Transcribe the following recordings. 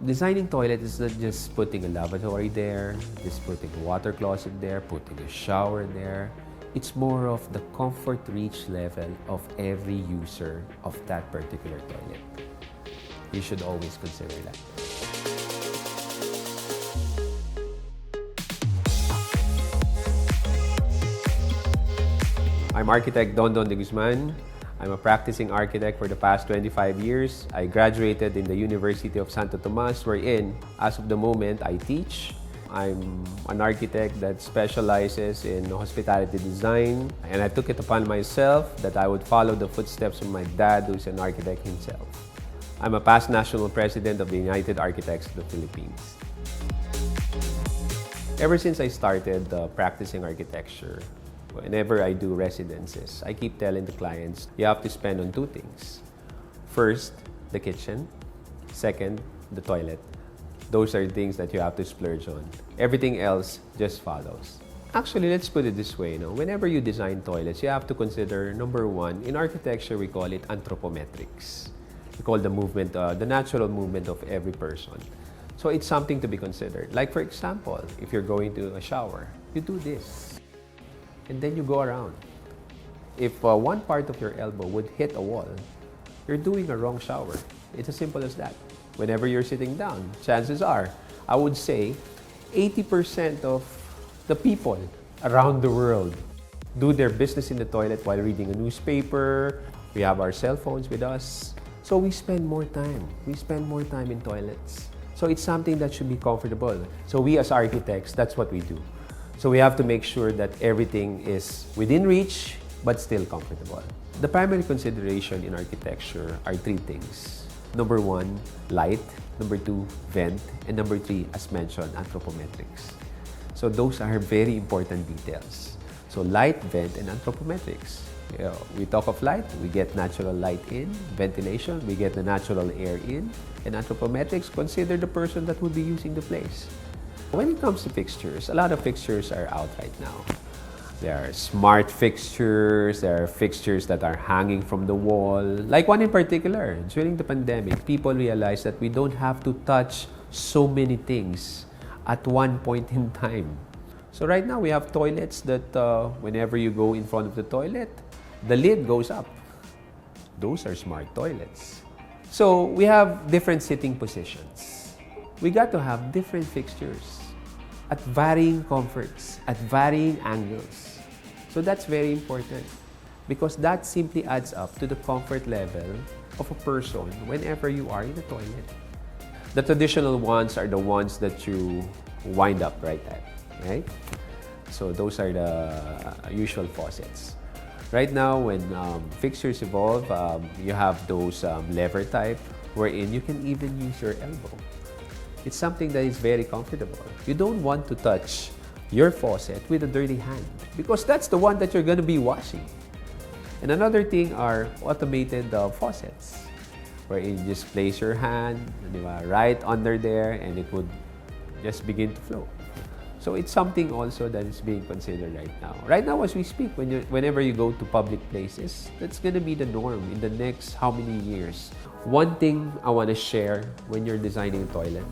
Designing toilet is not just putting a lavatory there, just putting a water closet there, putting a shower there. It's more of the comfort reach level of every user of that particular toilet. You should always consider that. I'm architect Don de Guzman. I'm a practicing architect for the past 25 years. I graduated in the University of Santo Tomas, wherein, as of the moment, I teach. I'm an architect that specializes in hospitality design, and I took it upon myself that I would follow the footsteps of my dad, who's an architect himself. I'm a past national president of the United Architects of the Philippines. Ever since I started practicing architecture, whenever I do residences, I keep telling the clients, you have to spend on two things. First, the kitchen. Second, the toilet. Those are things that you have to splurge on. Everything else just follows. Actually, let's put it this way. Whenever you design toilets, you have to consider, number one, in architecture, we call it anthropometrics. We call the movement, the natural movement of every person. So it's something to be considered. Like for example, if you're going to a shower, you do this. And then you go around. If one part of your elbow would hit a wall, you're doing a wrong shower. It's as simple as that. Whenever you're sitting down, chances are, I would say, 80% of the people around the world do their business in the toilet while reading a newspaper. We have our cell phones with us. So we spend more time. We spend more time in toilets. So it's something that should be comfortable. So we as architects, that's what we do. So we have to make sure that everything is within reach, but still comfortable. The primary consideration in architecture are three things. Number one, light. Number two, vent. And number three, as mentioned, anthropometrics. So those are very important details. So light, vent, and anthropometrics. We talk of light, we get natural light in. Ventilation, we get the natural air in. And anthropometrics, consider the person that would be using the place. When it comes to fixtures, a lot of fixtures are out right now. There are smart fixtures, there are fixtures that are hanging from the wall. Like one in particular, during the pandemic, people realized that we don't have to touch so many things at one point in time. So right now, we have toilets that whenever you go in front of the toilet, the lid goes up. Those are smart toilets. So we have different sitting positions. We got to have different fixtures at varying comforts, at varying angles. So that's very important because that simply adds up to the comfort level of a person whenever you are in the toilet. The traditional ones are the ones that you wind up right at, right? So those are the usual faucets. Right now, when fixtures evolve, you have those lever type wherein you can even use your elbow. It's something that is very comfortable. You don't want to touch your faucet with a dirty hand because that's the one that you're going to be washing. And another thing are automated faucets where you just place your hand right under there and it would just begin to flow. So it's something also that is being considered right now. Right now as we speak, whenever you go to public places, that's going to be the norm in the next how many years. One thing I want to share when you're designing a toilet,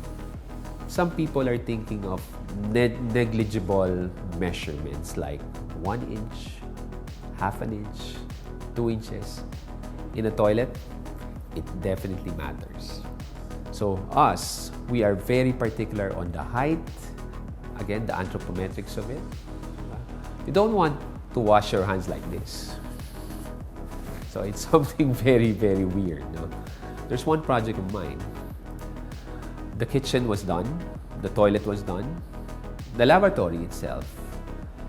some people are thinking of negligible measurements like 1 inch, half an inch, 2 inches. In a toilet, it definitely matters. So us, we are very particular on the height, again, the anthropometrics of it. You don't want to wash your hands like this. So it's something very, very weird. No? There's one project of mine. The kitchen was done. The toilet was done. The lavatory itself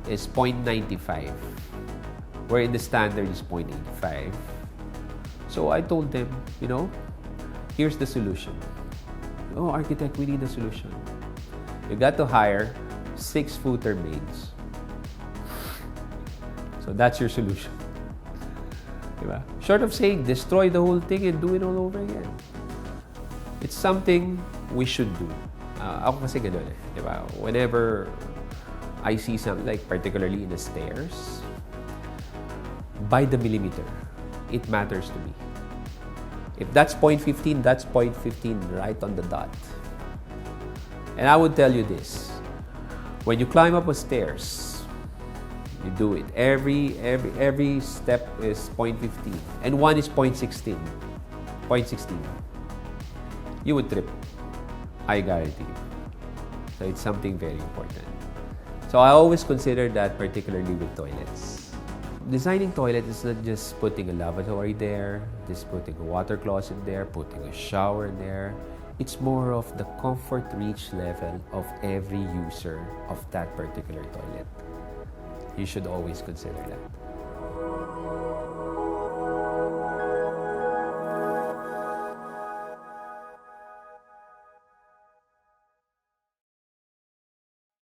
is 0.95, wherein the standard is 0.85. So I told them, here's the solution. Oh, architect, we need a solution. You got to hire 6-footer maids. So that's your solution. Diba? Short of saying, destroy the whole thing and do it all over again. It's something we should do. Ako kasi ganun eh. Diba? Whenever I see something, like particularly in the stairs, by the millimeter, it matters to me. If that's 0.15, that's 0.15 right on the dot. And I would tell you this, when you climb up a stairs, you do it. Every step is 0.15 and one is 0.16. 0.16. You would trip. I guarantee you. So it's something very important. So I always consider that, particularly with toilets. Designing toilet is not just putting a lavatory there, just putting a water closet there, putting a shower there. It's more of the comfort reach level of every user of that particular toilet. You should always consider that.